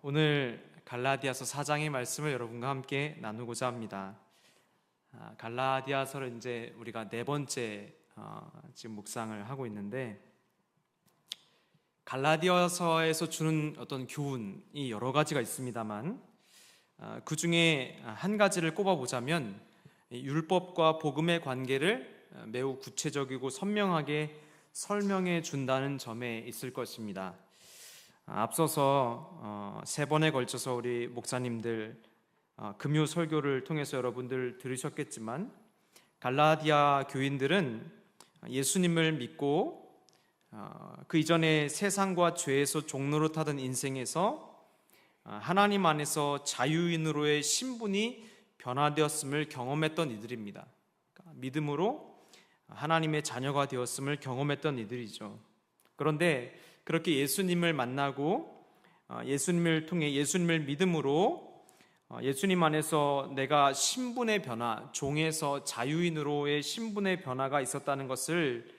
오늘 갈라디아서 4장의 말씀을 여러분과 함께 나누고자 합니다. 갈라디아서를 이제 우리가 네 번째 지금 묵상을 하고 있는데, 갈라디아서에서 주는 어떤 교훈이 여러 가지가 있습니다만 그 중에 한 가지를 꼽아보자면 율법과 복음의 관계를 매우 구체적이고 선명하게 설명해 준다는 점에 있을 것입니다. 앞서서 세 번에 걸쳐서 우리 목사님들 금요 설교를 통해서 여러분들 들으셨겠지만, 갈라디아 교인들은 예수님을 믿고 그 이전에 세상과 죄에서 종노릇하던 인생에서 하나님 안에서 자유인으로의 신분이 변화되었음을 경험했던 이들입니다. 믿음으로 하나님의 자녀가 되었음을 경험했던 이들이죠. 그런데 그렇게 예수님을 만나고 예수님을 통해 예수님을 믿음으로 예수님 안에서 내가 신분의 변화, 종에서 자유인으로의 신분의 변화가 있었다는 것을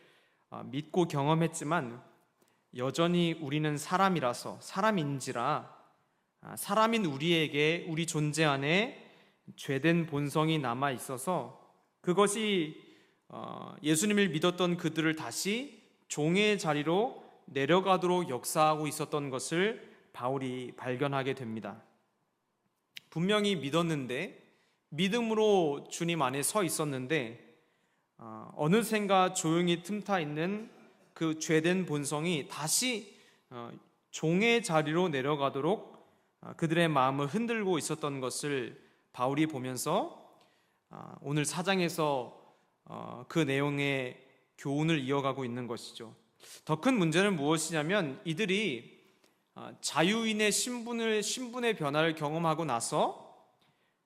믿고 경험했지만, 여전히 우리는 사람이라서, 사람인지라 사람인 우리에게 우리 존재 안에 죄된 본성이 남아 있어서 그것이 예수님을 믿었던 그들을 다시 종의 자리로 내려가도록 역사하고 있었던 것을 바울이 발견하게 됩니다. 분명히 믿었는데, 믿음으로 주님 안에 서 있었는데 어느샌가 조용히 틈타 있는 그 죄된 본성이 다시 종의 자리로 내려가도록 그들의 마음을 흔들고 있었던 것을 바울이 보면서 오늘 4장에서 그 내용의 교훈을 이어가고 있는 것이죠. 더 큰 문제는 무엇이냐면, 이들이 자유인의 신분의 변화를 경험하고 나서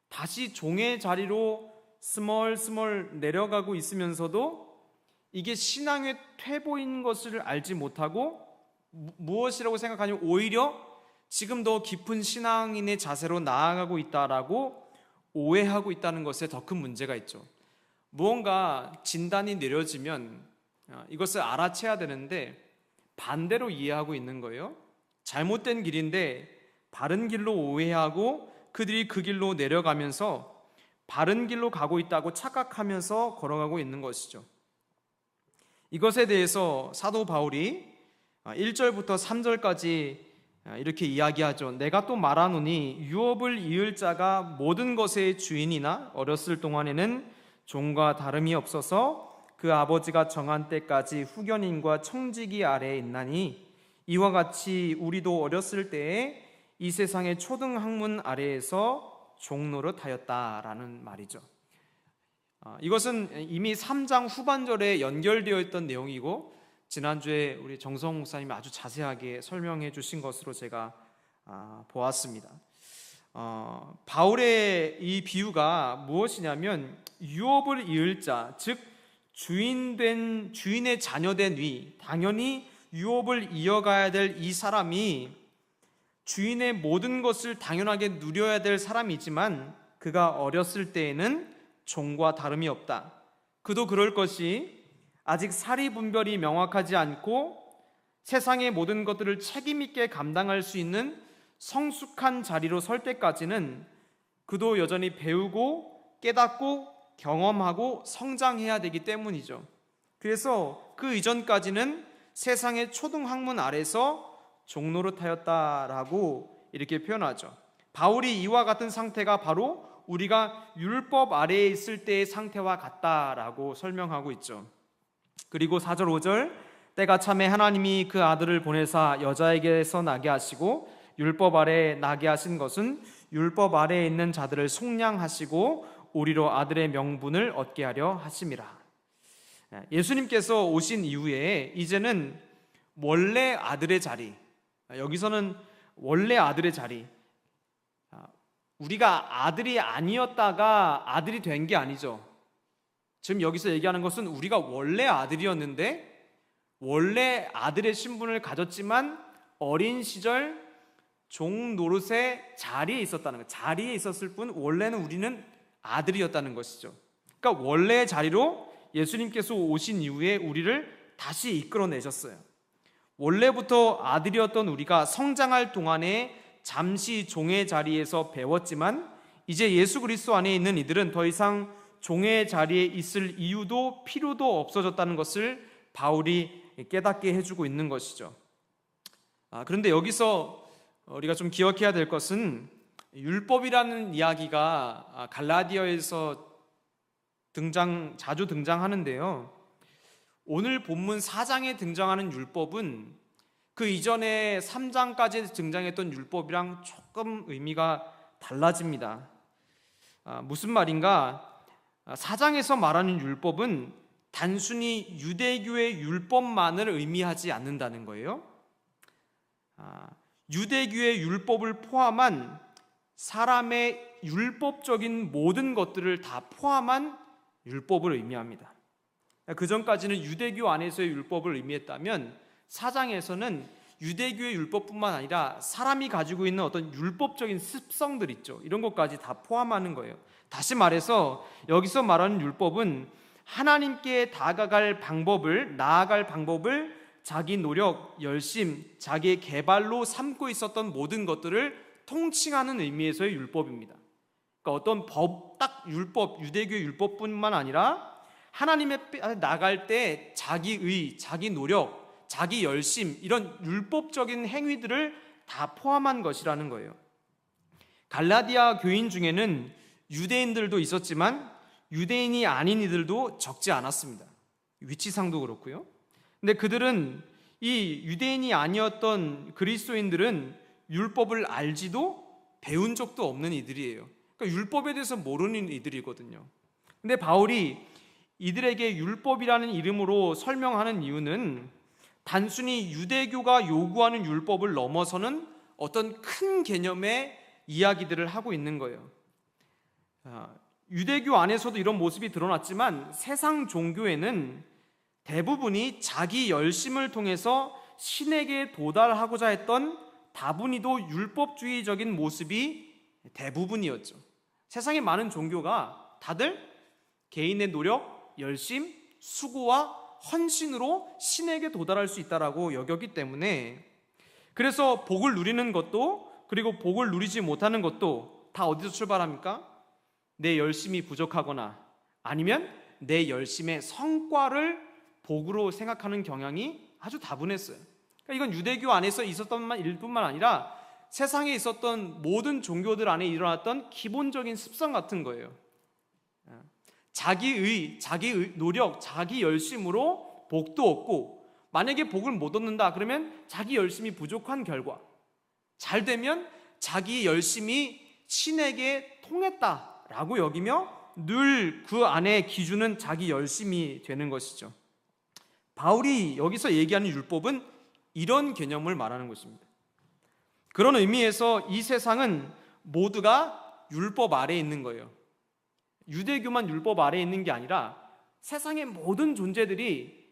다시 종의 자리로 스멀스멀 내려가고 있으면서도 이게 신앙의 퇴보인 것을 알지 못하고 무엇이라고 생각하냐면, 오히려 지금 더 깊은 신앙인의 자세로 나아가고 있다라고 오해하고 있다는 것에 더 큰 문제가 있죠. 무언가 진단이 내려지면 이것을 알아채야 되는데 반대로 이해하고 있는 거예요. 잘못된 길인데 바른 길로 오해하고 그들이 그 길로 내려가면서 바른 길로 가고 있다고 착각하면서 걸어가고 있는 것이죠. 이것에 대해서 사도 바울이 1절부터 3절까지 이렇게 이야기하죠. 내가 또 말하노니 유업을 이을 자가 모든 것의 주인이나 어렸을 동안에는 종과 다름이 없어서 그 아버지가 정한 때까지 후견인과 청지기 아래에 있나니, 이와 같이 우리도 어렸을 때에 이 세상의 초등학문 아래에서 종노릇하였다라는 말이죠. 이것은 이미 3장 후반절에 연결되어 있던 내용이고, 지난주에 우리 정성 목사님이 아주 자세하게 설명해 주신 것으로 제가 보았습니다. 바울의 이 비유가 무엇이냐면, 유업을 이을 자, 즉 주인의 자녀된 위, 당연히 유업을 이어가야 될 이 사람이 주인의 모든 것을 당연하게 누려야 될 사람이지만, 그가 어렸을 때에는 종과 다름이 없다. 그도 그럴 것이 아직 사리 분별이 명확하지 않고 세상의 모든 것들을 책임 있게 감당할 수 있는 성숙한 자리로 설 때까지는 그도 여전히 배우고 깨닫고 경험하고 성장해야 되기 때문이죠. 그래서 그 이전까지는 세상의 초등학문 아래서 종노릇하였다라고 이렇게 표현하죠. 바울이 이와 같은 상태가 바로 우리가 율법 아래에 있을 때의 상태와 같다라고 설명하고 있죠. 그리고 4절 5절, 때가 참에 하나님이 그 아들을 보내사 여자에게서 나게 하시고 율법 아래에 나게 하신 것은 율법 아래에 있는 자들을 속량하시고 우리로 아들의 명분을 얻게 하려 하심이라. 예수님께서 오신 이후에 이제는 원래 아들의 자리, 여기서는 원래 아들의 자리, 우리가 아들이 아니었다가 아들이 된 게 아니죠. 지금 여기서 얘기하는 것은 우리가 원래 아들이었는데 원래 아들의 신분을 가졌지만 어린 시절 종 노릇의 자리에 있었다는 것, 자리에 있었을 뿐 원래는 우리는 아들이었다는 것이죠. 그러니까 원래의 자리로 예수님께서 오신 이후에 우리를 다시 이끌어내셨어요. 원래부터 아들이었던 우리가 성장할 동안에 잠시 종의 자리에서 배웠지만 이제 예수 그리스도 안에 있는 이들은 더 이상 종의 자리에 있을 이유도 필요도 없어졌다는 것을 바울이 깨닫게 해주고 있는 것이죠. 그런데 여기서 우리가 좀 기억해야 될 것은 율법이라는 이야기가 갈라디아에서 자주 등장하는데요. 오늘 본문 4장에 등장하는 율법은 그 이전에 3장까지 등장했던 율법이랑 조금 의미가 달라집니다. 무슨 말인가? 4장에서 말하는 율법은 단순히 유대교의 율법만을 의미하지 않는다는 거예요. 유대교의 율법을 포함한 사람의 율법적인 모든 것들을 다 포함한 율법을 의미합니다. 그 전까지는 유대교 안에서의 율법을 의미했다면 4장에서는 유대교의 율법뿐만 아니라 사람이 가지고 있는 어떤 율법적인 습성들 있죠. 이런 것까지 다 포함하는 거예요. 다시 말해서 여기서 말하는 율법은 하나님께 나아갈 방법을 자기 노력, 열심, 자기의 개발로 삼고 있었던 모든 것들을 통칭하는 의미에서의 율법입니다. 그러니까 어떤 유대교 율법뿐만 아니라 하나님에 나갈 때 자기 노력, 자기 열심, 이런 율법적인 행위들을 다 포함한 것이라는 거예요. 갈라디아 교인 중에는 유대인들도 있었지만 유대인이 아닌 이들도 적지 않았습니다. 위치상도 그렇고요. 근데 그들은 이 유대인이 아니었던 그리스도인들은 율법을 알지도 배운 적도 없는 이들이에요. 그러니까 율법에 대해서 모르는 이들이거든요. 근데 바울이 이들에게 율법이라는 이름으로 설명하는 이유는 단순히 유대교가 요구하는 율법을 넘어서는 어떤 큰 개념의 이야기들을 하고 있는 거예요. 유대교 안에서도 이런 모습이 드러났지만 세상 종교에는 대부분이 자기 열심을 통해서 신에게 도달하고자 했던 다분히도 율법주의적인 모습이 대부분이었죠. 세상의 많은 종교가 다들 개인의 노력, 열심, 수고와 헌신으로 신에게 도달할 수 있다라고 여겼기 때문에, 그래서 복을 누리는 것도 그리고 복을 누리지 못하는 것도 다 어디서 출발합니까? 내 열심이 부족하거나 아니면 내 열심의 성과를 복으로 생각하는 경향이 아주 다분했어요. 그러니까 이건 유대교 안에서 있었던 일뿐만 아니라 세상에 있었던 모든 종교들 안에 일어났던 기본적인 습성 같은 거예요. 자기 노력, 자기 열심으로 복도 얻고, 만약에 복을 못 얻는다 그러면 자기 열심이 부족한 결과, 잘 되면 자기 열심이 신에게 통했다라고 여기며 늘 그 안에 기준은 자기 열심이 되는 것이죠. 바울이 여기서 얘기하는 율법은 이런 개념을 말하는 것입니다. 그런 의미에서 이 세상은 모두가 율법 아래에 있는 거예요. 유대교만 율법 아래에 있는 게 아니라 세상의 모든 존재들이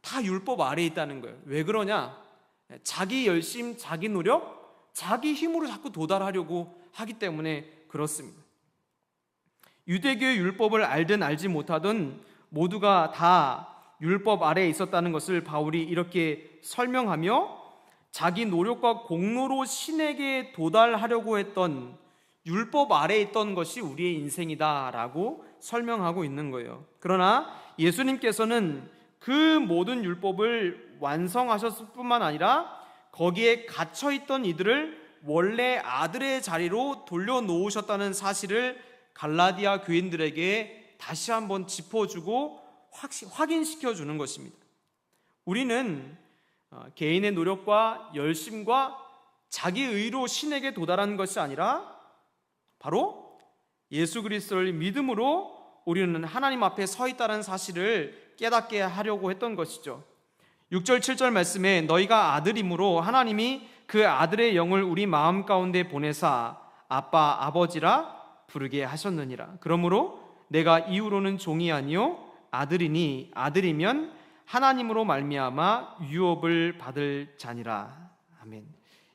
다 율법 아래에 있다는 거예요. 왜 그러냐? 자기 열심, 자기 노력, 자기 힘으로 자꾸 도달하려고 하기 때문에 그렇습니다. 유대교의 율법을 알든 알지 못하든 모두가 다 율법 아래에 있었다는 것을 바울이 이렇게 설명하며, 자기 노력과 공로로 신에게 도달하려고 했던 율법 아래에 있던 것이 우리의 인생이다라고 설명하고 있는 거예요. 그러나 예수님께서는 그 모든 율법을 완성하셨을 뿐만 아니라 거기에 gat혀있던 이들을 원래 아들의 자리로 돌려놓으셨다는 사실을 갈라디아 교인들에게 다시 한번 짚어주고 확인시켜 주는 것입니다. 우리는 개인의 노력과 열심과 자기 의로 신에게 도달하는 것이 아니라 바로 예수 그리스도를 믿음으로 우리는 하나님 앞에 서 있다는 사실을 깨닫게 하려고 했던 것이죠. 6절 7절 말씀에 너희가 아들이므로 하나님이 그 아들의 영을 우리 마음 가운데 보내사 아빠 아버지라 부르게 하셨느니라. 그러므로 내가 이후로는 종이 아니요 아들이니 아들이면 하나님으로 말미암아 유업을 받을 자니라. 아멘.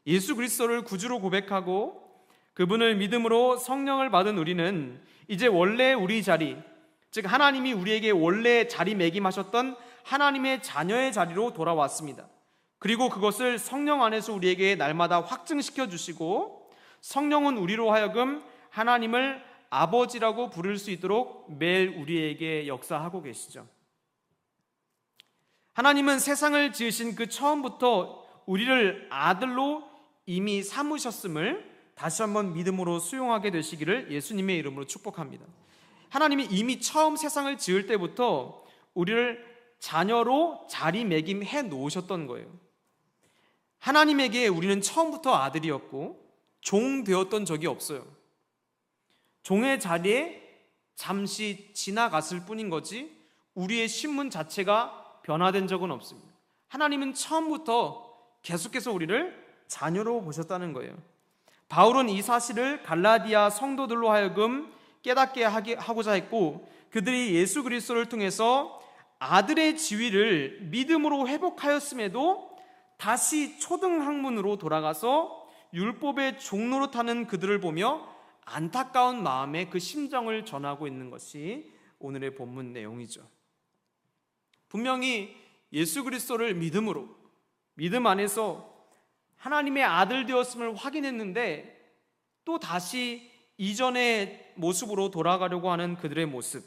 예수 그리스도를 구주로 고백하고 그분을 믿음으로 성령을 받은 우리는 이제 원래 우리 자리, 즉 하나님이 우리에게 원래 자리매김하셨던 하나님의 자녀의 자리로 돌아왔습니다. 그리고 그것을 성령 안에서 우리에게 날마다 확증시켜 주시고 성령은 우리로 하여금 하나님을 아버지라고 부를 수 있도록 매일 우리에게 역사하고 계시죠. 하나님은 세상을 지으신 그 처음부터 우리를 아들로 이미 삼으셨음을 다시 한번 믿음으로 수용하게 되시기를 예수님의 이름으로 축복합니다. 하나님이 이미 처음 세상을 지을 때부터 우리를 자녀로 자리매김해 놓으셨던 거예요. 하나님에게 우리는 처음부터 아들이었고 종 되었던 적이 없어요. 종의 자리에 잠시 지나갔을 뿐인 거지 우리의 신분 자체가 변화된 적은 없습니다. 하나님은 처음부터 계속해서 우리를 자녀로 보셨다는 거예요. 바울은 이 사실을 갈라디아 성도들로 하여금 깨닫게 하고자 했고 그들이 예수 그리스도를 통해서 아들의 지위를 믿음으로 회복하였음에도 다시 초등학문으로 돌아가서 율법의 종로로 타는 그들을 보며 안타까운 마음에 그 심정을 전하고 있는 것이 오늘의 본문 내용이죠. 분명히 예수 그리스도를 믿음으로 믿음 안에서 하나님의 아들 되었음을 확인했는데 또 다시 이전의 모습으로 돌아가려고 하는 그들의 모습.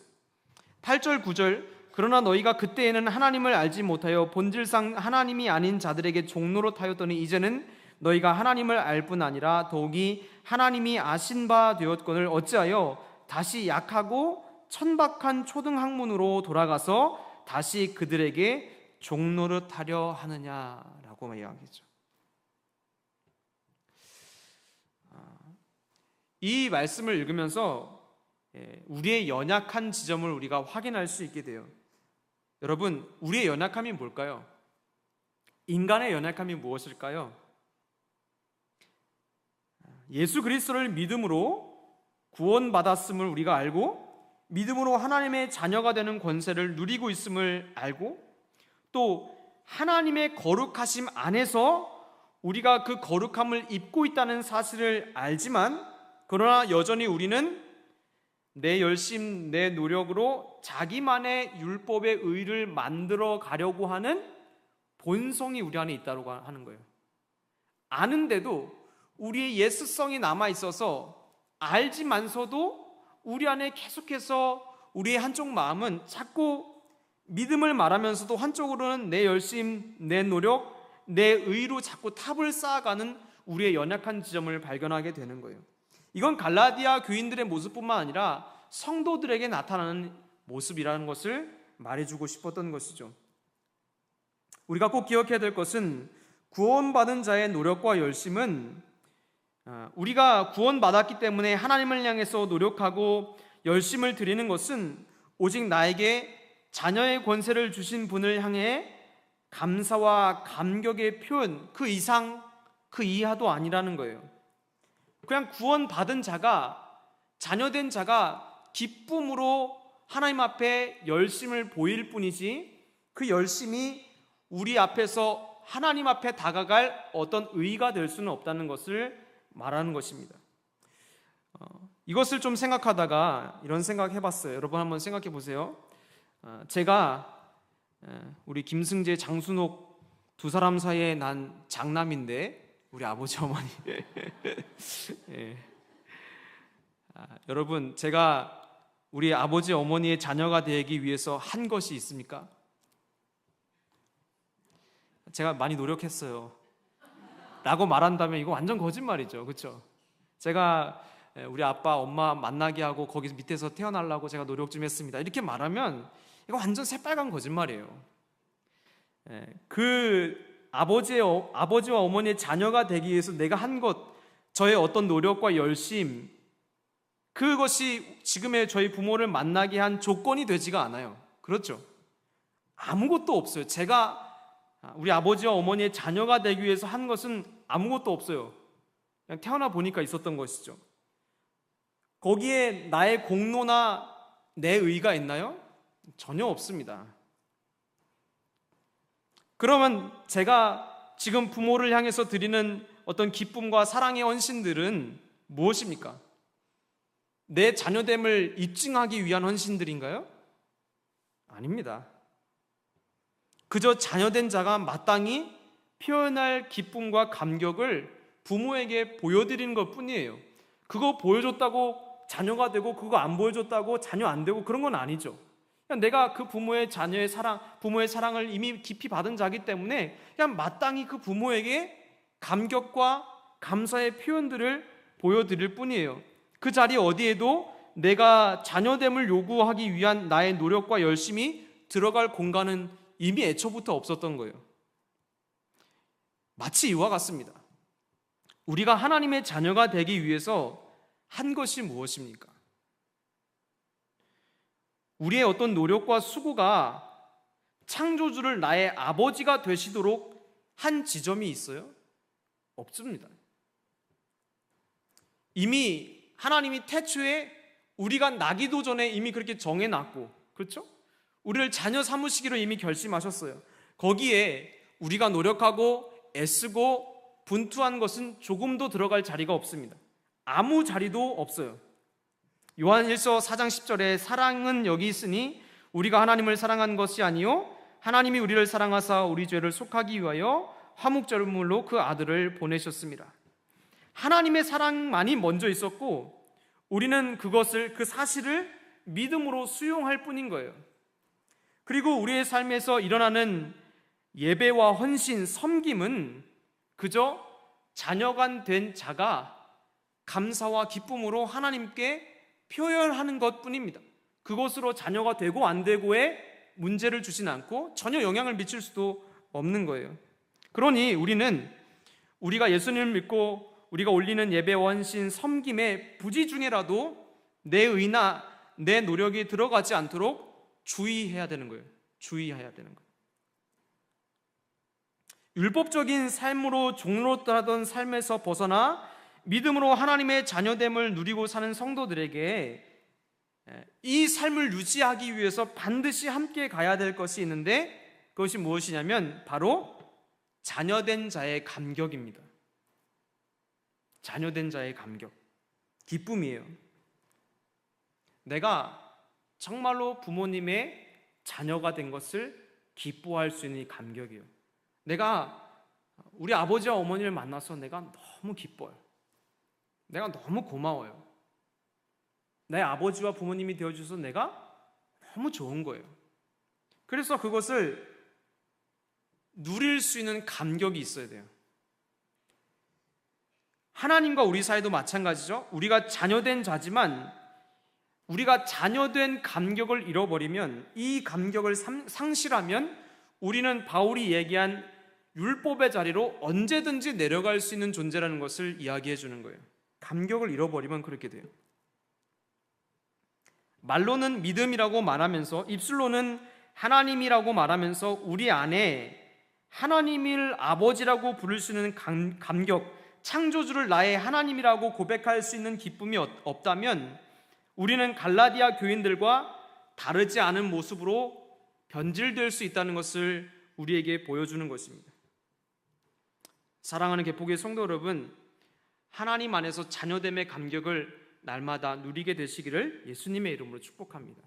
8절 9절 그러나 너희가 그때에는 하나님을 알지 못하여 본질상 하나님이 아닌 자들에게 종로로 타였더니 이제는 너희가 하나님을 알 뿐 아니라 더욱이 하나님이 아신 바 되었거늘 어찌하여 다시 약하고 천박한 초등학문으로 돌아가서 다시 그들에게 종로로 타려 하느냐라고 이야기죠. 이 말씀을 읽으면서 우리의 연약한 지점을 우리가 확인할 수 있게 돼요. 여러분, 우리의 연약함이 뭘까요? 인간의 연약함이 무엇일까요? 예수 그리스도를 믿음으로 구원받았음을 우리가 알고 믿음으로 하나님의 자녀가 되는 권세를 누리고 있음을 알고 또 하나님의 거룩하심 안에서 우리가 그 거룩함을 입고 있다는 사실을 알지만 그러나 여전히 우리는 내 열심, 내 노력으로 자기만의 율법의 의를 만들어 가려고 하는 본성이 우리 안에 있다고 하는 거예요. 아는데도 우리의 예스성이 남아있어서 알지만서도 우리 안에 계속해서 우리의 한쪽 마음은 자꾸 믿음을 말하면서도 한쪽으로는 내 열심, 내 노력, 내 의로 자꾸 탑을 쌓아가는 우리의 연약한 지점을 발견하게 되는 거예요. 이건 갈라디아 교인들의 모습뿐만 아니라 성도들에게 나타나는 모습이라는 것을 말해주고 싶었던 것이죠. 우리가 꼭 기억해야 될 것은 구원받은 자의 노력과 열심은 우리가 구원받았기 때문에 하나님을 향해서 노력하고 열심을 드리는 것은 오직 나에게 자녀의 권세를 주신 분을 향해 감사와 감격의 표현, 그 이상 그 이하도 아니라는 거예요. 그냥 구원받은 자가, 자녀된 자가 기쁨으로 하나님 앞에 열심을 보일 뿐이지 그 열심이 우리 앞에서 하나님 앞에 다가갈 어떤 의의가 될 수는 없다는 것을 말하는 것입니다. 이것을 좀 생각하다가 이런 생각 해봤어요. 여러분 한번 생각해 보세요. 제가 우리 김승재, 장순옥 두 사람 사이에 난 장남인데 우리 아버지 어머니 예. 여러분 제가 우리 아버지 어머니의 자녀가 되기 위해서 한 것이 있습니까? 제가 많이 노력했어요 라고 말한다면 이거 완전 거짓말이죠. 그렇죠? 제가 우리 아빠 엄마 만나게 하고 거기 밑에서 태어나려고 제가 노력 좀 했습니다 이렇게 말하면 이거 완전 새빨간 거짓말이에요. 그 아버지와 어머니의 자녀가 되기 위해서 내가 한 것, 저의 어떤 노력과 열심, 그것이 지금의 저희 부모를 만나게 한 조건이 되지가 않아요. 그렇죠? 아무것도 없어요. 제가 우리 아버지와 어머니의 자녀가 되기 위해서 한 것은 아무것도 없어요. 그냥 태어나 보니까 있었던 것이죠. 거기에 나의 공로나 내 의가 있나요? 전혀 없습니다. 그러면 제가 지금 부모를 향해서 드리는 어떤 기쁨과 사랑의 헌신들은 무엇입니까? 내 자녀됨을 입증하기 위한 헌신들인가요? 아닙니다. 그저 자녀된 자가 마땅히 표현할 기쁨과 감격을 부모에게 보여드리는 것 뿐이에요. 그거 보여줬다고 자녀가 되고 그거 안 보여줬다고 자녀 안 되고 그런 건 아니죠. 그냥 내가 그 부모의 자녀의 사랑, 부모의 사랑을 이미 깊이 받은 자기 때문에 그냥 마땅히 그 부모에게 감격과 감사의 표현들을 보여드릴 뿐이에요. 그 자리 어디에도 내가 자녀됨을 요구하기 위한 나의 노력과 열심이 들어갈 공간은 이미 애초부터 없었던 거예요. 마치 이와 같습니다. 우리가 하나님의 자녀가 되기 위해서 한 것이 무엇입니까? 우리의 어떤 노력과 수고가 창조주를 나의 아버지가 되시도록 한 지점이 있어요? 없습니다. 이미 하나님이 태초에 우리가 나기도 전에 이미 그렇게 정해놨고, 그렇죠? 우리를 자녀 삼으시기로 이미 결심하셨어요. 거기에 우리가 노력하고 애쓰고 분투한 것은 조금도 들어갈 자리가 없습니다. 아무 자리도 없어요. 요한 1서 4장 10절에 사랑은 여기 있으니 우리가 하나님을 사랑한 것이 아니요 하나님이 우리를 사랑하사 우리 죄를 속하기 위하여 화목제물로 그 아들을 보내셨습니다. 하나님의 사랑만이 먼저 있었고 우리는 그것을, 그 사실을 믿음으로 수용할 뿐인 거예요. 그리고 우리의 삶에서 일어나는 예배와 헌신, 섬김은 그저 자녀가 된 자가 감사와 기쁨으로 하나님께 표현하는 것뿐입니다. 그것으로 자녀가 되고 안 되고에 문제를 주진 않고 전혀 영향을 미칠 수도 없는 거예요. 그러니 우리는 우리가 예수님을 믿고 우리가 올리는 예배, 헌신, 섬김의 부지 중에라도 내 의나 내 노력이 들어가지 않도록 주의해야 되는 거예요. 주의해야 되는 거예요. 율법적인 삶으로 종로하던 삶에서 벗어나 믿음으로 하나님의 자녀됨을 누리고 사는 성도들에게 이 삶을 유지하기 위해서 반드시 함께 가야 될 것이 있는데 그것이 무엇이냐면 바로 자녀된 자의 감격입니다. 자녀된 자의 감격, 기쁨이에요. 내가 정말로 부모님의 자녀가 된 것을 기뻐할 수 있는 이 감격이에요. 내가 우리 아버지와 어머니를 만나서 내가 너무 기뻐요. 내가 너무 고마워요. 내 아버지와 부모님이 되어주셔서 내가 너무 좋은 거예요. 그래서 그것을 누릴 수 있는 감격이 있어야 돼요. 하나님과 우리 사이도 마찬가지죠. 우리가 자녀된 자지만 우리가 자녀된 감격을 잃어버리면, 이 감격을 상실하면 우리는 바울이 얘기한 율법의 자리로 언제든지 내려갈 수 있는 존재라는 것을 이야기해 주는 거예요. 감격을 잃어버리면 그렇게 돼요. 말로는 믿음이라고 말하면서 입술로는 하나님이라고 말하면서 우리 안에 하나님을 아버지라고 부를 수 있는 감격, 창조주를 나의 하나님이라고 고백할 수 있는 기쁨이 없다면 우리는 갈라디아 교인들과 다르지 않은 모습으로 변질될 수 있다는 것을 우리에게 보여주는 것입니다. 사랑하는 개포교회 성도 여러분, 하나님 안에서 자녀됨의 감격을 날마다 누리게 되시기를 예수님의 이름으로 축복합니다.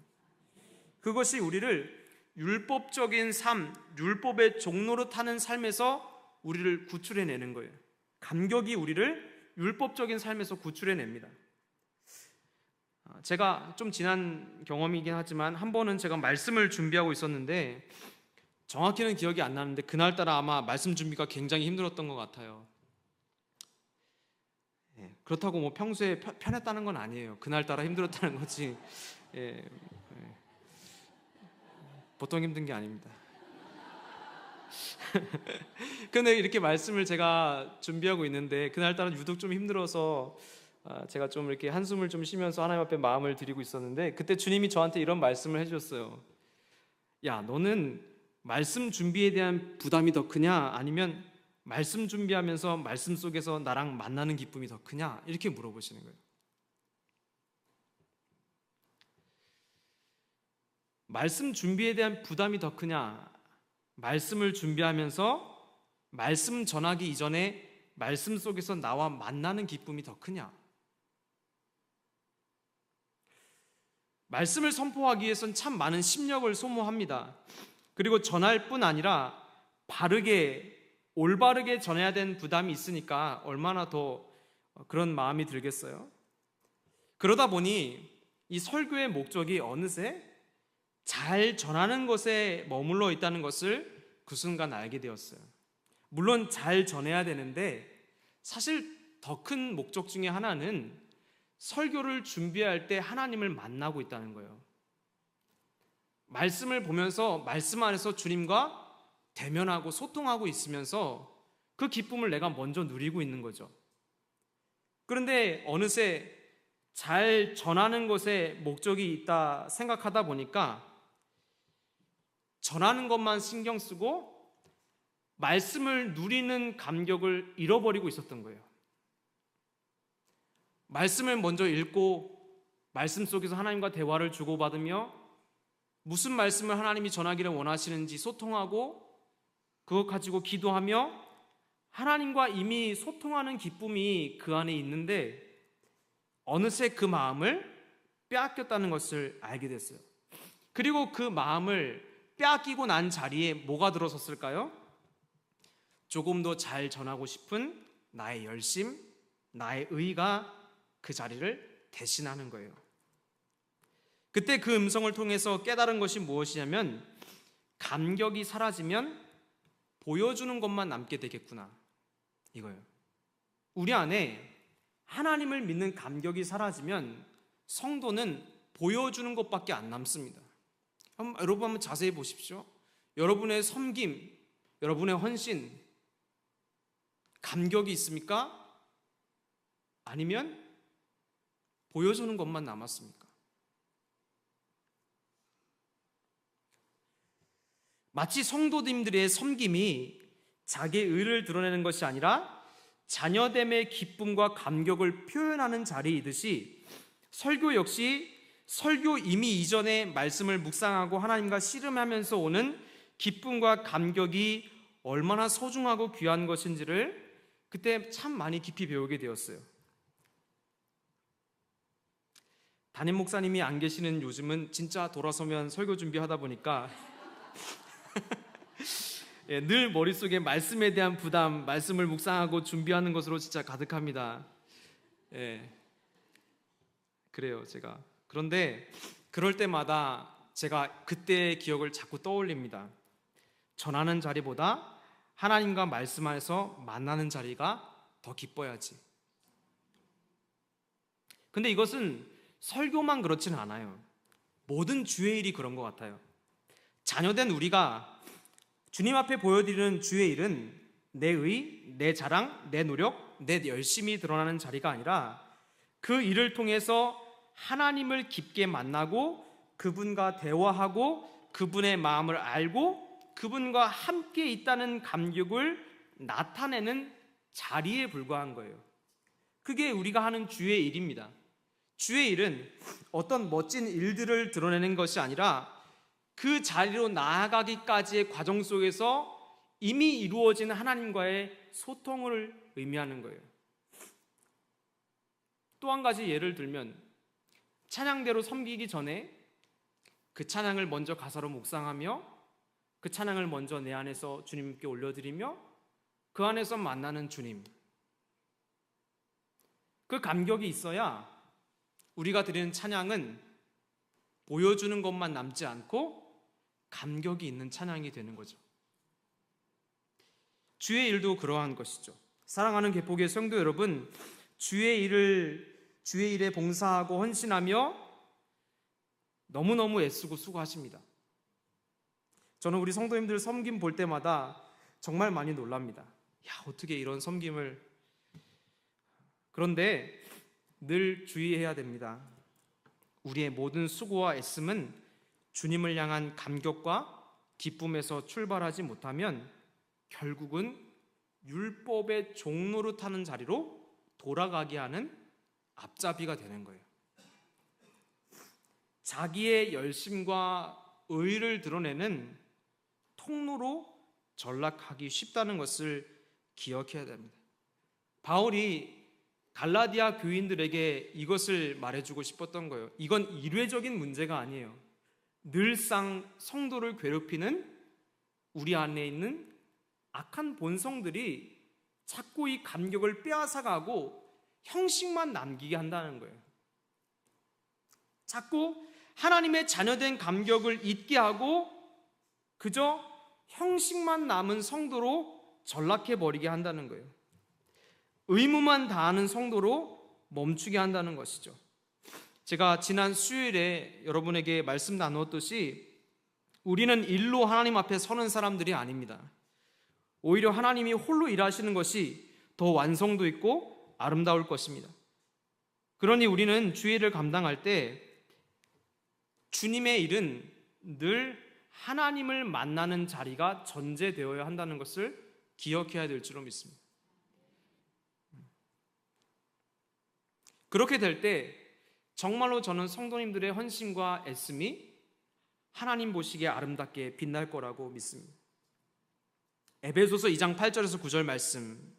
그것이 우리를 율법적인 삶, 율법의 종로로 타는 삶에서 우리를 구출해내는 거예요. 감격이 우리를 율법적인 삶에서 구출해냅니다. 제가 좀 지난 경험이긴 하지만 한 번은 제가 말씀을 준비하고 있었는데 정확히는 기억이 안 나는데 그날따라 아마 말씀 준비가 굉장히 힘들었던 것 같아요. 그렇다고 뭐 평소에 편했다는 건 아니에요. 그날따라 힘들었다는 거지. 보통 힘든 게 아닙니다. 근데 이렇게 말씀을 제가 준비하고 있는데 그날따라 유독 좀 힘들어서 제가 좀 이렇게 한숨을 좀 쉬면서 하나님 앞에 마음을 드리고 있었는데 그때 주님이 저한테 이런 말씀을 해주셨어요. 야, 너는 말씀 준비에 대한 부담이 더 크냐? 아니면 말씀 준비하면서 말씀 속에서 나랑 만나는 기쁨이 더 크냐? 이렇게 물어보시는 거예요. 말씀 준비에 대한 부담이 더 크냐? 말씀을 준비하면서 말씀 전하기 이전에 말씀 속에서 나와 만나는 기쁨이 더 크냐? 말씀을 선포하기 위해서는 참 많은 심력을 소모합니다. 그리고 전할 뿐 아니라 바르게 올바르게 전해야 되는 부담이 있으니까 얼마나 더 그런 마음이 들겠어요. 그러다 보니 이 설교의 목적이 어느새 잘 전하는 것에 머물러 있다는 것을 그 순간 알게 되었어요. 물론 잘 전해야 되는데 사실 더 큰 목적 중에 하나는 설교를 준비할 때 하나님을 만나고 있다는 거예요. 말씀을 보면서 말씀 안에서 주님과 대면하고 소통하고 있으면서 그 기쁨을 내가 먼저 누리고 있는 거죠. 그런데 어느새 잘 전하는 것에 목적이 있다 생각하다 보니까 전하는 것만 신경 쓰고 말씀을 누리는 감격을 잃어버리고 있었던 거예요. 말씀을 먼저 읽고 말씀 속에서 하나님과 대화를 주고받으며 무슨 말씀을 하나님이 전하기를 원하시는지 소통하고 그것 가지고 기도하며 하나님과 이미 소통하는 기쁨이 그 안에 있는데 어느새 그 마음을 빼앗겼다는 것을 알게 됐어요. 그리고 그 마음을 빼앗기고 난 자리에 뭐가 들어섰을까요? 조금 더 잘 전하고 싶은 나의 열심, 나의 의가 그 자리를 대신하는 거예요. 그때 그 음성을 통해서 깨달은 것이 무엇이냐면 감격이 사라지면 보여주는 것만 남게 되겠구나 이거예요. 우리 안에 하나님을 믿는 감격이 사라지면 성도는 보여주는 것밖에 안 남습니다. 여러분 한번 자세히 보십시오. 여러분의 섬김, 여러분의 헌신, 감격이 있습니까? 아니면 보여주는 것만 남았습니까? 마치 성도님들의 섬김이 자기의 의를 드러내는 것이 아니라 자녀됨의 기쁨과 감격을 표현하는 자리이듯이 설교 역시 설교 이미 이전에 말씀을 묵상하고 하나님과 씨름하면서 오는 기쁨과 감격이 얼마나 소중하고 귀한 것인지를 그때 참 많이 깊이 배우게 되었어요. 담임 목사님이 안 계시는 요즘은 진짜 돌아서면 설교 준비하다 보니까 늘 머릿속에 말씀에 대한 부담, 말씀을 묵상하고 준비하는 것으로 진짜 가득합니다. 그래요, 제가. 그런데 그럴 때마다 제가 그때의 기억을 자꾸 떠올립니다. 전하는 자리보다 하나님과 말씀 안에서 만나는 자리가 더 기뻐야지. 근데 이것은 설교만 그렇지는 않아요. 모든 주의 일이 그런 것 같아요. 자녀된 우리가 주님 앞에 보여드리는 주의 일은 내 의, 내 자랑, 내 노력, 내 열심이 드러나는 자리가 아니라 그 일을 통해서 하나님을 깊게 만나고 그분과 대화하고 그분의 마음을 알고 그분과 함께 있다는 감격을 나타내는 자리에 불과한 거예요. 그게 우리가 하는 주의 일입니다. 주의 일은 어떤 멋진 일들을 드러내는 것이 아니라 그 자리로 나아가기까지의 과정 속에서 이미 이루어진 하나님과의 소통을 의미하는 거예요. 또 한 가지 예를 들면 찬양대로 섬기기 전에 그 찬양을 먼저 가사로 묵상하며 그 찬양을 먼저 내 안에서 주님께 올려드리며 그 안에서 만나는 주님, 그 감격이 있어야 우리가 드리는 찬양은 보여주는 것만 남지 않고 감격이 있는 찬양이 되는 거죠. 주의 일도 그러한 것이죠. 사랑하는 개포교회 성도 여러분, 주의 일에 봉사하고 헌신하며 너무너무 애쓰고 수고하십니다. 저는 우리 성도님들 섬김 볼 때마다 정말 많이 놀랍니다. 야, 어떻게 이런 섬김을. 그런데 늘 주의해야 됩니다. 우리의 모든 수고와 애씀은 주님을 향한 감격과 기쁨에서 출발하지 못하면 결국은 율법의 종노릇하는 자리로 돌아가게 하는 앞잡이가 되는 거예요. 자기의 열심과 의를 드러내는 통로로 전락하기 쉽다는 것을 기억해야 됩니다. 바울이 갈라디아 교인들에게 이것을 말해주고 싶었던 거예요. 이건 일회적인 문제가 아니에요. 늘상 성도를 괴롭히는 우리 안에 있는 악한 본성들이 자꾸 이 감격을 빼앗아가고 형식만 남기게 한다는 거예요. 자꾸 하나님의 자녀된 감격을 잊게 하고 그저 형식만 남은 성도로 전락해버리게 한다는 거예요. 의무만 다하는 성도로 멈추게 한다는 것이죠. 제가 지난 수요일에 여러분에게 말씀 나누었듯이 우리는 일로 하나님 앞에 서는 사람들이 아닙니다. 오히려 하나님이 홀로 일하시는 것이 더 완성도 있고 아름다울 것입니다. 그러니 우리는 주의 일을 감당할 때 주님의 일은 늘 하나님을 만나는 자리가 전제되어야 한다는 것을 기억해야 될 줄로 믿습니다. 그렇게 될 때 정말로 저는 성도님들의 헌신과 애씀이 하나님 보시기에 아름답게 빛날 거라고 믿습니다. 에베소서 2장 8절에서 9절 말씀,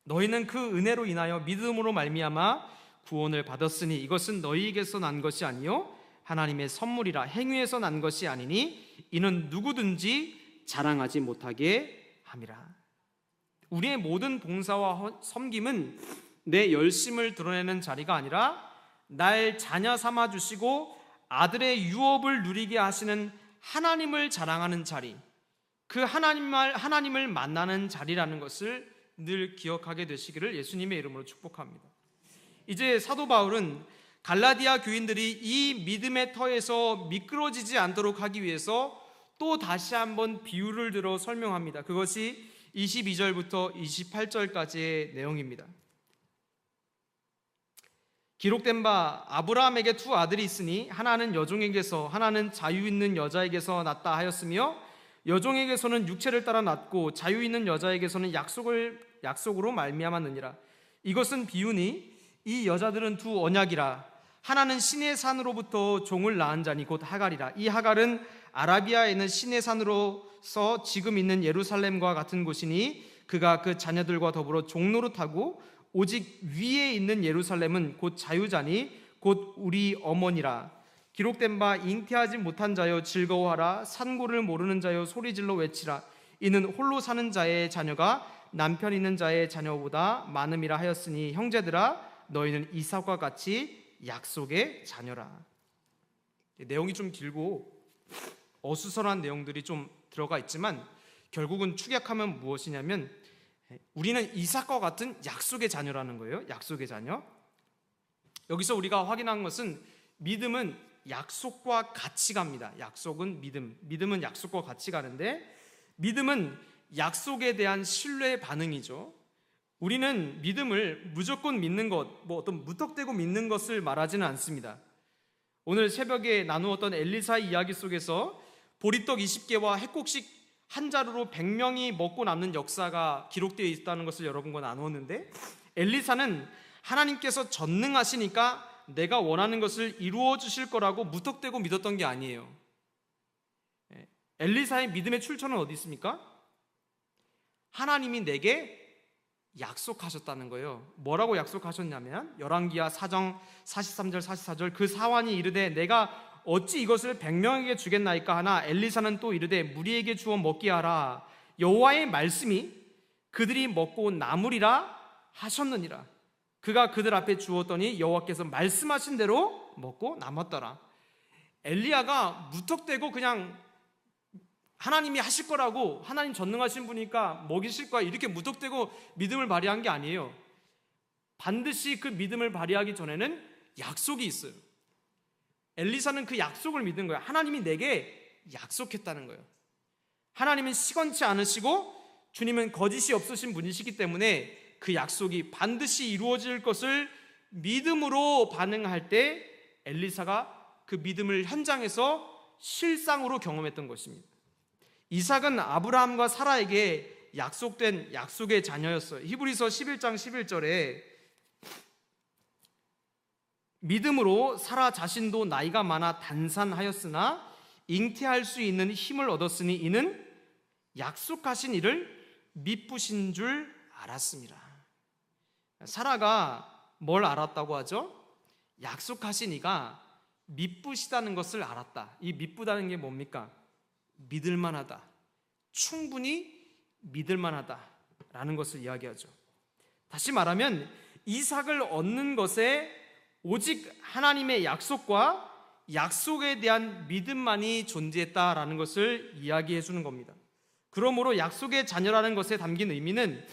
너희는 그 은혜로 인하여 믿음으로 말미암아 구원을 받았으니 이것은 너희에게서 난 것이 아니요 하나님의 선물이라. 행위에서 난 것이 아니니 이는 누구든지 자랑하지 못하게 함이라. 우리의 모든 봉사와 섬김은 내 열심을 드러내는 자리가 아니라 날 자녀 삼아 주시고 아들의 유업을 누리게 하시는 하나님을 자랑하는 자리, 그 하나님을 만나는 자리라는 것을 늘 기억하게 되시기를 예수님의 이름으로 축복합니다. 이제 사도 바울은 갈라디아 교인들이 이 믿음의 터에서 미끄러지지 않도록 하기 위해서 또 다시 한번 비유를 들어 설명합니다. 그것이 22절부터 28절까지의 내용입니다. 기록된 바 아브라함에게 두 아들이 있으니 하나는 여종에게서 하나는 자유 있는 여자에게서 났다 하였으며 여종에게서는 육체를 따라 났고 자유 있는 여자에게서는 약속으로 말미암았느니라. 이것은 비유니 이 여자들은 두 언약이라. 하나는 시내 산으로부터 종을 낳은 자니 곧 하갈이라. 이 하갈은 아라비아에 있는 시내 산으로서 지금 있는 예루살렘과 같은 곳이니 그가 그 자녀들과 더불어 종노릇하고 오직 위에 있는 예루살렘은 곧 자유자니 곧 우리 어머니라. 기록된 바 잉태하지 못한 자여 즐거워하라. 산고를 모르는 자여 소리질러 외치라. 이는 홀로 사는 자의 자녀가 남편 있는 자의 자녀보다 많음이라 하였으니 형제들아 너희는 이삭과 같이 약속의 자녀라. 내용이 좀 길고 어수선한 내용들이 좀 들어가 있지만 결국은 축약하면 무엇이냐면 우리는 이삭과 같은 약속의 자녀라는 거예요. 약속의 자녀. 여기서 우리가 확인한 것은 믿음은 약속과 같이 갑니다. 약속은 믿음은 약속과 같이 가는데 믿음은 약속에 대한 신뢰의 반응이죠. 우리는 믿음을 무조건 믿는 것, 어떤 무턱대고 믿는 것을 말하지는 않습니다. 오늘 새벽에 나누었던 엘리사의 이야기 속에서 보리떡 20개와 핵곡식 한 자루로 100명이 먹고 남는 역사가 기록되어 있다는 것을 여러분과 나누었는데 엘리사는 하나님께서 전능하시니까 내가 원하는 것을 이루어 주실 거라고 무턱대고 믿었던 게 아니에요. 엘리사의 믿음의 출처는 어디 있습니까? 하나님이 내게 약속하셨다는 거예요. 뭐라고 약속하셨냐면 열왕기하 4장 43절 44절 그 사환이 이르되 내가 어찌 이것을 100명에게 주겠나이까 하나 엘리사는 또 이르되 무리에게 주어 먹게 하라. 여호와의 말씀이 그들이 먹고 남으리라 하셨느니라. 그가 그들 앞에 주었더니 여호와께서 말씀하신 대로 먹고 남았더라. 엘리야가 무턱대고 그냥 하나님이 하실 거라고, 하나님 전능하신 분이니까 먹이실 거야, 이렇게 무턱대고 믿음을 발휘한 게 아니에요. 반드시 그 믿음을 발휘하기 전에는 약속이 있어요. 엘리사는 그 약속을 믿은 거예요. 하나님이 내게 약속했다는 거예요. 하나님은 시건치 않으시고 주님은 거짓이 없으신 분이시기 때문에 그 약속이 반드시 이루어질 것을 믿음으로 반응할 때 엘리사가 그 믿음을 현장에서 실상으로 경험했던 것입니다. 이삭은 아브라함과 사라에게 약속된 약속의 자녀였어요. 히브리서 11장 11절에 믿음으로 사라 자신도 나이가 많아 단산하였으나 잉태할 수 있는 힘을 얻었으니 이는 약속하신 이를 미쁘신 줄 알았습니다. 사라가 뭘 알았다고 하죠? 약속하신 이가 미쁘시다는 것을 알았다. 이 미쁘다는 게 뭡니까? 믿을만하다. 충분히 믿을만하다라는 것을 이야기하죠. 다시 말하면 이삭을 얻는 것에 오직 하나님의 약속과 약속에 대한 믿음만이 존재했다라는 것을 이야기해 주는 겁니다. 그러므로 약속의 자녀라는 것에 담긴 의미는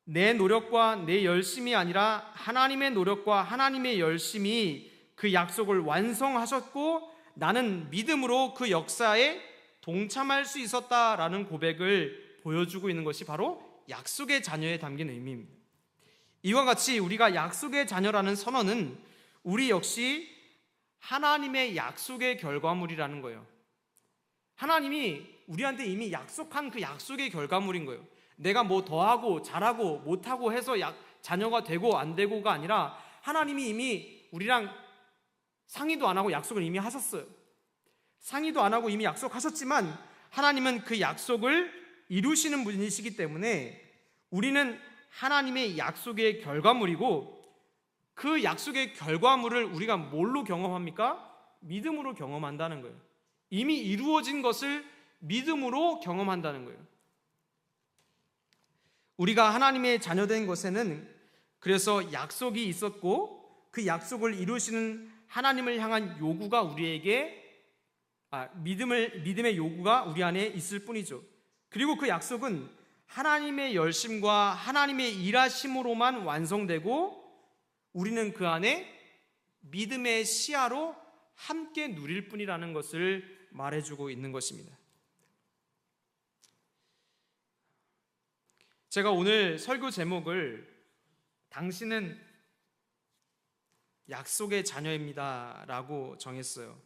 내 노력과 내 열심이 아니라 하나님의 노력과 하나님의 열심이 그 약속을 완성하셨고 나는 믿음으로 그 역사에 동참할 수 있었다라는 고백을 보여주고 있는 것이 바로 약속의 자녀에 담긴 의미입니다. 이와 같이 우리가 약속의 자녀라는 선언은 우리 역시 하나님의 약속의 결과물이라는 거예요. 하나님이 우리한테 이미 약속한 그 약속의 결과물인 거예요. 내가 뭐 더하고 잘하고 못하고 해서 자녀가 되고 안 되고가 아니라 하나님이 이미 우리랑 상의도 안 하고 약속을 이미 하셨어요. 상의도 안 하고 이미 약속하셨지만 하나님은 그 약속을 이루시는 분이시기 때문에 우리는 하나님의 약속의 결과물이고 그 약속의 결과물을 우리가 뭘로 경험합니까? 믿음으로 경험한다는 거예요. 이미 이루어진 것을 믿음으로 경험한다는 거예요. 우리가 하나님의 자녀된 것에는 그래서 약속이 있었고 그 약속을 이루시는 하나님을 향한 요구가 우리에게 믿음의 요구가 우리 안에 있을 뿐이죠. 그리고 그 약속은 하나님의 열심과 하나님의 일하심으로만 완성되고 우리는 그 안에 믿음의 시야로 함께 누릴 뿐이라는 것을 말해주고 있는 것입니다. 제가 오늘 설교 제목을 당신은 약속의 자녀입니다 라고 정했어요.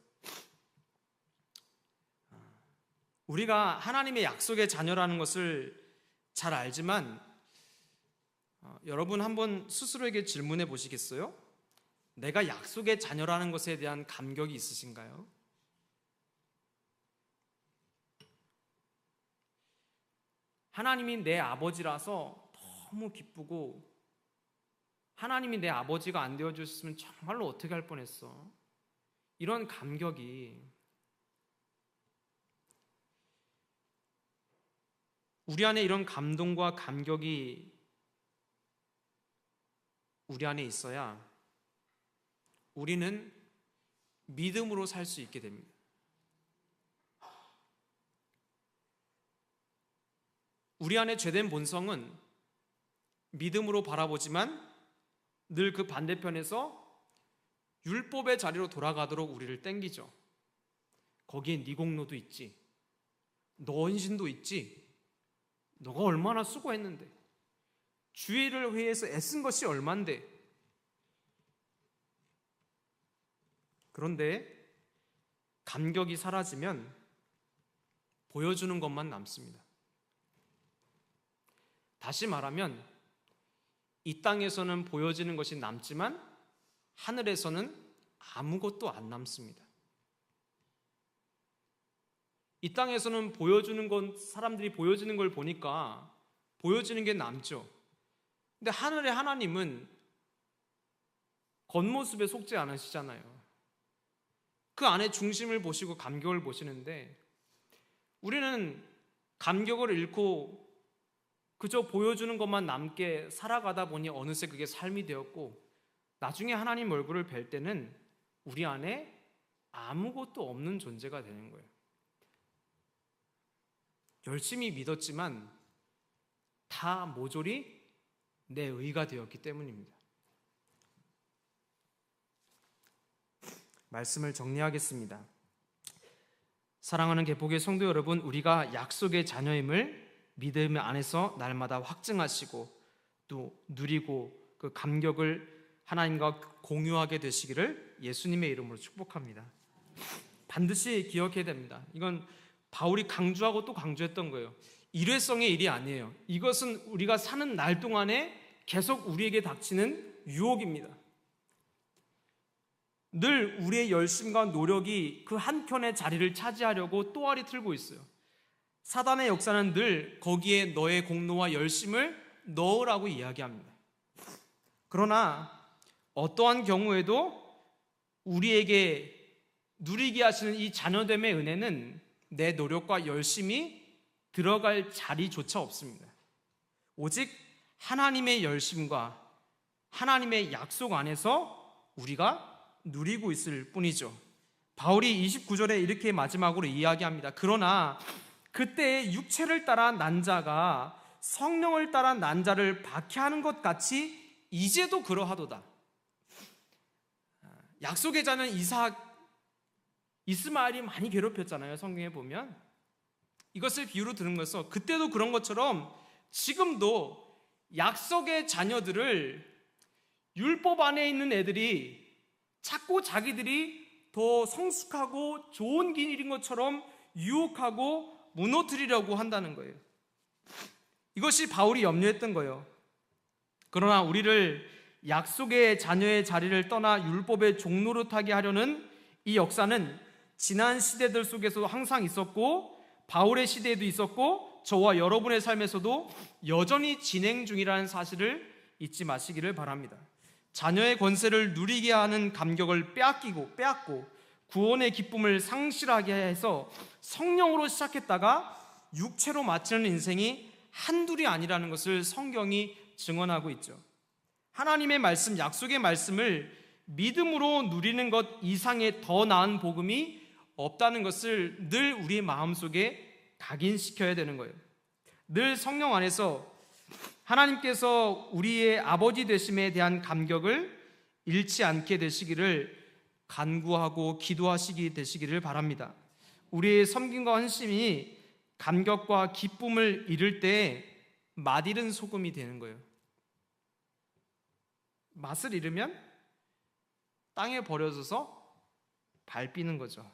우리가 하나님의 약속의 자녀라는 것을 잘 알지만 여러분 한번 스스로에게 질문해 보시겠어요? 내가 약속의 자녀라는 것에 대한 감격이 있으신가요? 하나님이 내 아버지라서 너무 기쁘고 하나님이 내 아버지가 안 되어주셨으면 정말로 어떻게 할 뻔했어. 이런 감격이 우리 안에 이런 감동과 감격이 우리 안에 있어야 우리는 믿음으로 살 수 있게 됩니다. 우리 안에 죄된 본성은 믿음으로 바라보지만 늘 그 반대편에서 율법의 자리로 돌아가도록 우리를 땡기죠. 거기에 네 공로도 있지, 너 헌신도 있지, 너가 얼마나 수고했는데, 주의를 위해서 애쓴 것이 얼만데. 그런데 감격이 사라지면 보여주는 것만 남습니다. 다시 말하면 이 땅에서는 보여지는 것이 남지만 하늘에서는 아무것도 안 남습니다. 이 땅에서는 보여주는 건 사람들이 보여지는 걸 보니까 보여지는 게 남죠. 근데 하늘의 하나님은 겉모습에 속지 않으시잖아요. 그 안에 중심을 보시고 감격을 보시는데 우리는 감격을 잃고 그저 보여주는 것만 남게 살아가다 보니 어느새 그게 삶이 되었고 나중에 하나님 얼굴을 뵐 때는 우리 안에 아무것도 없는 존재가 되는 거예요. 열심히 믿었지만 다 모조리 내 의가 되었기 때문입니다. 말씀을 정리하겠습니다. 사랑하는 개복의 성도 여러분, 우리가 약속의 자녀임을 믿음 안에서 날마다 확증하시고 또 누리고 그 감격을 하나님과 공유하게 되시기를 예수님의 이름으로 축복합니다. 반드시 기억해야 됩니다. 이건 바울이 강조하고 또 강조했던 거예요. 일회성의 일이 아니에요. 이것은 우리가 사는 날 동안에 계속 우리에게 닥치는 유혹입니다. 늘 우리의 열심과 노력이 그 한켠의 자리를 차지하려고 또아리 틀고 있어요. 사단의 역사는 늘 거기에 너의 공로와 열심을 넣으라고 이야기합니다. 그러나 어떠한 경우에도 우리에게 누리게 하시는 이 자녀됨의 은혜는 내 노력과 열심이 들어갈 자리조차 없습니다. 오직 하나님의 열심과 하나님의 약속 안에서 우리가 누리고 있을 뿐이죠. 바울이 29절에 이렇게 마지막으로 이야기합니다. 그러나 그때 육체를 따라 난 자가 성령을 따라 난 자를 박해하는 것 같이 이제도 그러하도다. 약속의 자는 이스마엘이 많이 괴롭혔잖아요. 성경에 보면 이것을 비유로 드는 것은 그때도 그런 것처럼 지금도 약속의 자녀들을 율법 안에 있는 애들이 자꾸 자기들이 더 성숙하고 좋은 길인 것처럼 유혹하고 무너뜨리려고 한다는 거예요. 이것이 바울이 염려했던 거예요. 그러나 우리를 약속의 자녀의 자리를 떠나 율법의 종노릇하게 하려는 이 역사는 지난 시대들 속에서도 항상 있었고 바울의 시대에도 있었고 저와 여러분의 삶에서도 여전히 진행 중이라는 사실을 잊지 마시기를 바랍니다. 자녀의 권세를 누리게 하는 감격을 빼앗고 구원의 기쁨을 상실하게 해서 성령으로 시작했다가 육체로 마치는 인생이 한둘이 아니라는 것을 성경이 증언하고 있죠. 하나님의 말씀, 약속의 말씀을 믿음으로 누리는 것 이상의 더 나은 복음이 없다는 것을 늘 우리의 마음속에 각인시켜야 되는 거예요. 늘 성령 안에서 하나님께서 우리의 아버지 되심에 대한 감격을 잃지 않게 되시기를 간구하고 기도하시기 되시기를 바랍니다. 우리의 섬김과 헌신이 감격과 기쁨을 잃을 때 맛있는 소금이 되는 거예요. 맛을 잃으면 땅에 버려져서 밟히는 거죠.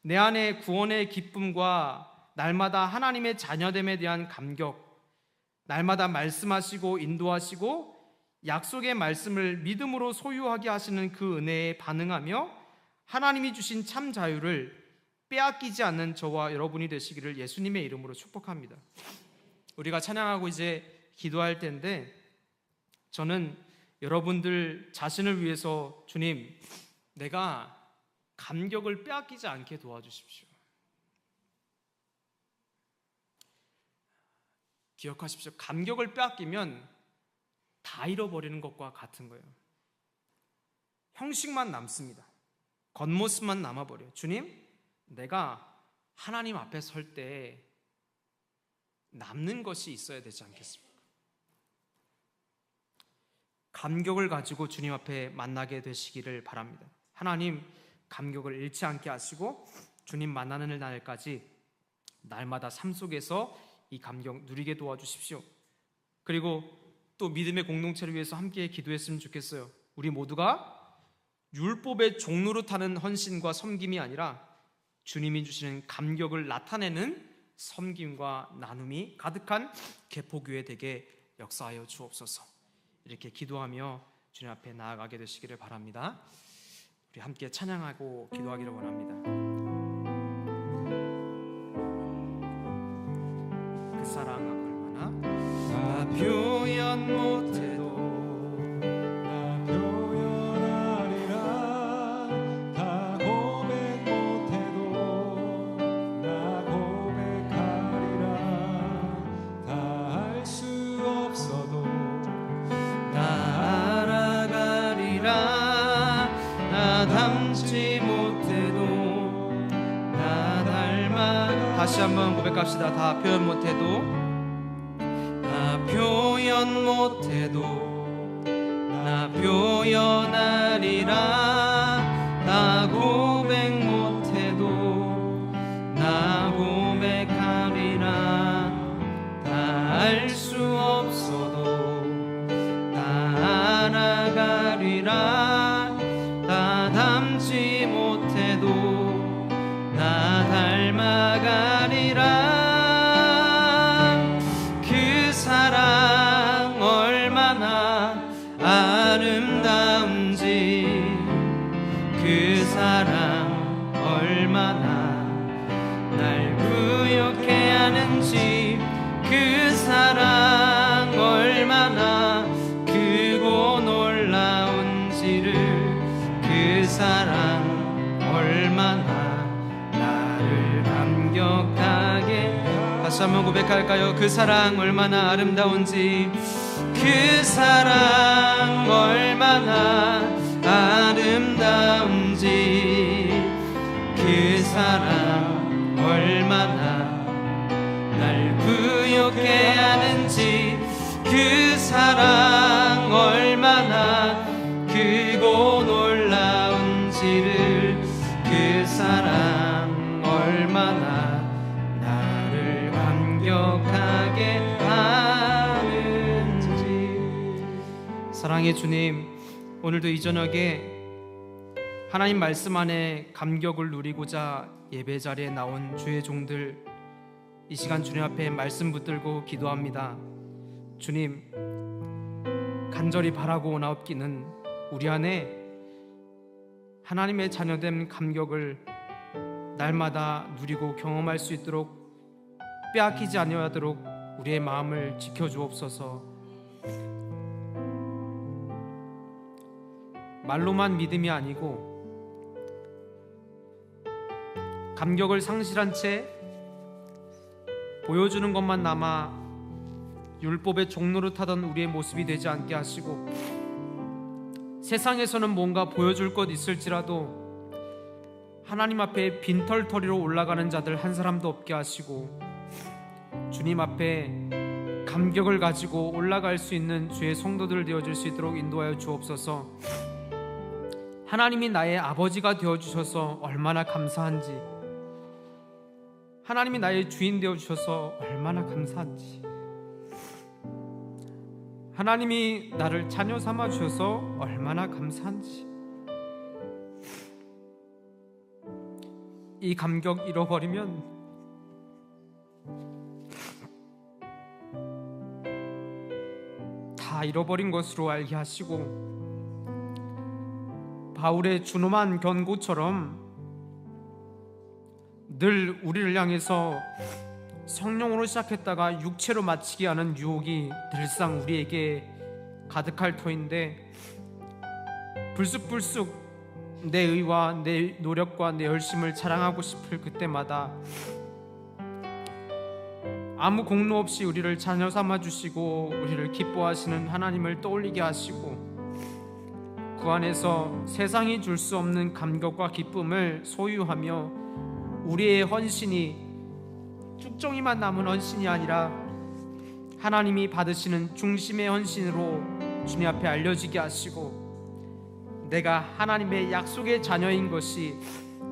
내 안에 구원의 기쁨과 날마다 하나님의 자녀됨에 대한 감격, 날마다 말씀하시고 인도하시고 약속의 말씀을 믿음으로 소유하게 하시는 그 은혜에 반응하며 하나님이 주신 참 자유를 빼앗기지 않는 저와 여러분이 되시기를 예수님의 이름으로 축복합니다. 우리가 찬양하고 이제 기도할 텐데 저는 여러분들 자신을 위해서 주님, 내가 감격을 빼앗기지 않게 도와주십시오. 기억하십시오. 감격을 빼앗기면 다 잃어버리는 것과 같은 거예요. 형식만 남습니다. 겉모습만 남아버려요. 주님, 내가 하나님 앞에 설 때 남는 것이 있어야 되지 않겠습니까? 감격을 가지고 주님 앞에 만나게 되시기를 바랍니다. 하나님, 감격을 잃지 않게 하시고 주님 만나는 날까지 날마다 삶 속에서 이 감격 누리게 도와주십시오. 그리고 또 믿음의 공동체를 위해서 함께 기도했으면 좋겠어요. 우리 모두가 율법의 종노릇하는 헌신과 섬김이 아니라 주님이 주시는 감격을 나타내는 섬김과 나눔이 가득한 개포교회 되게 역사하여 주옵소서. 이렇게 기도하며 주님 앞에 나아가게 되시기를 바랍니다. 우리 함께 찬양하고 기도하기를 원합니다. 그 사랑 얼마나 나 표현 못해도 나 표현하리라. 다 고백 못해도 나 고백하리라. 다 할 수 없어도 나 알아가리라. 나 닮지 못해도 나 닮아. 다시 한번 고백합시다. 다 표현 못해도 나 표현 못해도 나 표현하리라. 나 고백 못해도 나 고백하리라. 다 알 수 없어도 다 알아가리라. 다 닮지 못해도 나 닮아가리라. 그 사랑 얼마나 아름다운지, 그 사랑 얼마나 날 구역해 하는지, 그 사랑 얼마나 크고 놀라운지를, 그 사랑 얼마나 나를 감격하게. 다시 다시 한번 고백할까요? 그 사랑 얼마나 아름다운지, 그 사랑 얼마나 아름다운지, 그 사랑 얼마나 날 부욕해 하는지, 그 사랑 얼마나 크고 놀라운지를, 그 사랑 얼마나 나를 감격하게 하는지. 사랑의 주님, 오늘도 이 저녁에 하나님 말씀 안에 감격을 누리고자 예배 자리에 나온 주의 종들, 이 시간 주님 앞에 말씀 붙들고 기도합니다. 주님, 간절히 바라고 오나옵기는 우리 안에 하나님의 자녀된 감격을 날마다 누리고 경험할 수 있도록, 빼앗기지 아니하도록 우리의 마음을 지켜주옵소서. 말로만 믿음이 아니고 감격을 상실한 채 보여주는 것만 남아 율법의 종로를 타던 우리의 모습이 되지 않게 하시고, 세상에서는 뭔가 보여줄 것 있을지라도 하나님 앞에 빈털터리로 올라가는 자들 한 사람도 없게 하시고, 주님 앞에 감격을 가지고 올라갈 수 있는 주의 성도들 되어줄 수 있도록 인도하여 주옵소서. 하나님이 나의 아버지가 되어주셔서 얼마나 감사한지, 하나님이 나의 주인 되어주셔서 얼마나 감사한지, 하나님이 나를 자녀 삼아주셔서 얼마나 감사한지, 이 감격 잃어버리면 다 잃어버린 것으로 알게 하시고, 바울의 준엄한 견고처럼 늘 우리를 향해서 성령으로 시작했다가 육체로 마치게 하는 유혹이 늘상 우리에게 가득할 터인데, 불쑥불쑥 내 의와 내 노력과 내 열심을 자랑하고 싶을 그때마다 아무 공로 없이 우리를 자녀 삼아주시고 우리를 기뻐하시는 하나님을 떠올리게 하시고, 그 안에서 세상이 줄 수 없는 감격과 기쁨을 소유하며 우리의 헌신이 쭉정이만 남은 헌신이 아니라 하나님이 받으시는 중심의 헌신으로 주님 앞에 알려지게 하시고, 내가 하나님의 약속의 자녀인 것이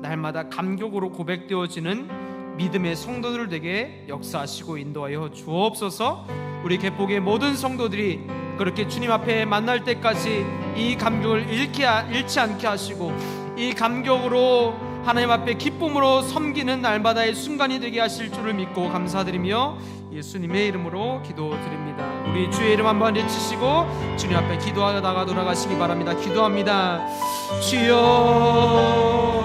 날마다 감격으로 고백되어지는 믿음의 성도들 되게 역사하시고 인도하여 주옵소서. 우리 개복의 모든 성도들이 그렇게 주님 앞에 만날 때까지 이 감격을 잃지 않게 하시고, 이 감격으로 하나님 앞에 기쁨으로 섬기는 날마다의 순간이 되게 하실 줄을 믿고 감사드리며 예수님의 이름으로 기도드립니다. 우리 주의 이름 한번 외치시고 주님 앞에 기도하다가 돌아가시기 바랍니다. 기도합니다. 주여